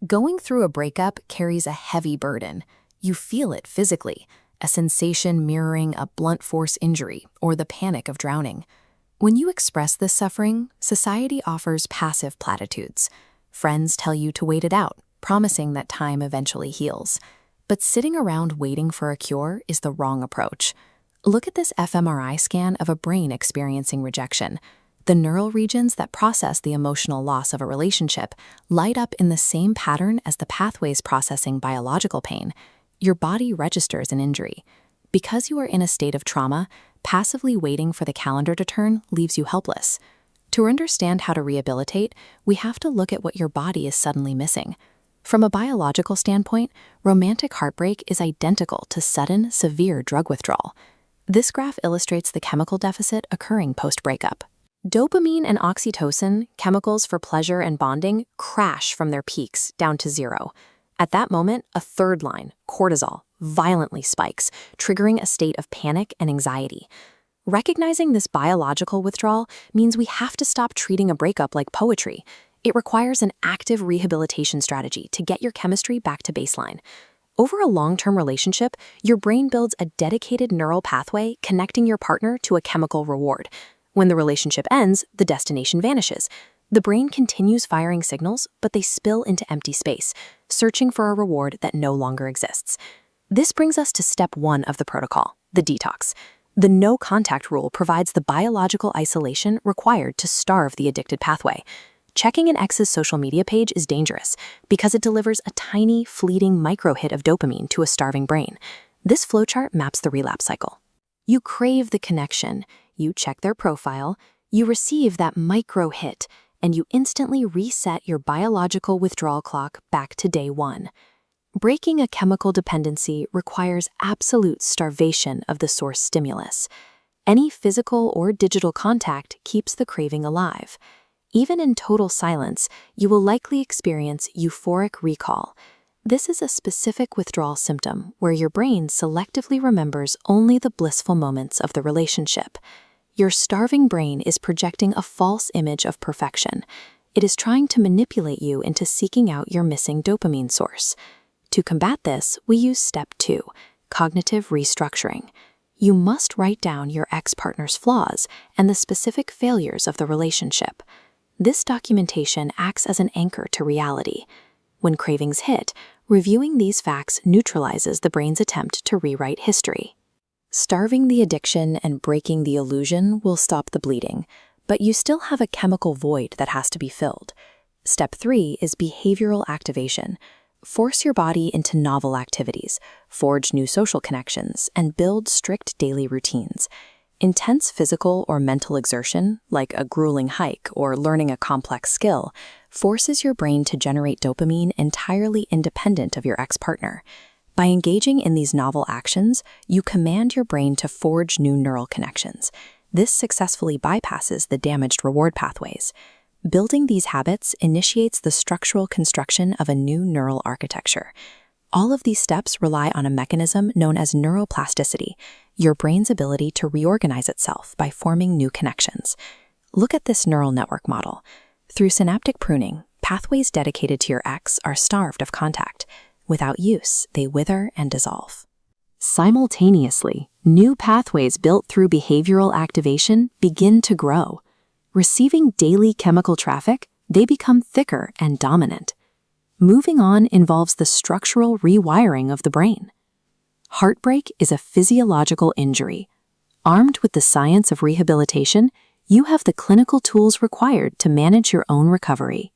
Going through a breakup carries a heavy burden. You feel it physically, a sensation mirroring a blunt force injury or the panic of drowning. When you express this suffering, society offers passive platitudes. Friends tell you to wait it out, promising that time eventually heals. But sitting around waiting for a cure is the wrong approach. Look at this fMRI scan of a brain experiencing rejection. The neural regions that process the emotional loss of a relationship light up in the same pattern as the pathways processing biological pain. Your body registers an injury. Because you are in a state of trauma, passively waiting for the calendar to turn leaves you helpless. To understand how to rehabilitate, we have to look at what your body is suddenly missing. From a biological standpoint, romantic heartbreak is identical to sudden, severe drug withdrawal. This graph illustrates the chemical deficit occurring post-breakup. Dopamine and oxytocin, chemicals for pleasure and bonding, crash from their peaks down to zero. At that moment, a third line, cortisol, violently spikes, triggering a state of panic and anxiety. Recognizing this biological withdrawal means we have to stop treating a breakup like poetry. It requires an active rehabilitation strategy to get your chemistry back to baseline. Over a long-term relationship, your brain builds a dedicated neural pathway connecting your partner to a chemical reward. When the relationship ends, the destination vanishes. The brain continues firing signals, but they spill into empty space, searching for a reward that no longer exists. This brings us to step 1 of the protocol, the detox. The no-contact rule provides the biological isolation required to starve the addicted pathway. Checking an ex's social media page is dangerous because it delivers a tiny, fleeting micro-hit of dopamine to a starving brain. This flowchart maps the relapse cycle. You crave the connection, you check their profile, you receive that micro-hit, and you instantly reset your biological withdrawal clock back to day 1. Breaking a chemical dependency requires absolute starvation of the source stimulus. Any physical or digital contact keeps the craving alive. Even in total silence, you will likely experience euphoric recall. This is a specific withdrawal symptom where your brain selectively remembers only the blissful moments of the relationship. Your starving brain is projecting a false image of perfection. It is trying to manipulate you into seeking out your missing dopamine source. To combat this, we use step 2, cognitive restructuring. You must write down your ex-partner's flaws and the specific failures of the relationship. This documentation acts as an anchor to reality. When cravings hit, reviewing these facts neutralizes the brain's attempt to rewrite history. Starving the addiction and breaking the illusion will stop the bleeding, but you still have a chemical void that has to be filled. Step 3 is behavioral activation. Force your body into novel activities, forge new social connections, and build strict daily routines. Intense physical or mental exertion, like a grueling hike or learning a complex skill, forces your brain to generate dopamine entirely independent of your ex-partner. By engaging in these novel actions, you command your brain to forge new neural connections. This successfully bypasses the damaged reward pathways. Building these habits initiates the structural construction of a new neural architecture. All of these steps rely on a mechanism known as neuroplasticity, your brain's ability to reorganize itself by forming new connections. Look at this neural network model. Through synaptic pruning, pathways dedicated to your ex are starved of contact. Without use, they wither and dissolve. Simultaneously, new pathways built through behavioral activation begin to grow. Receiving daily chemical traffic, they become thicker and dominant. Moving on involves the structural rewiring of the brain. Heartbreak is a physiological injury. Armed with the science of rehabilitation, you have the clinical tools required to manage your own recovery.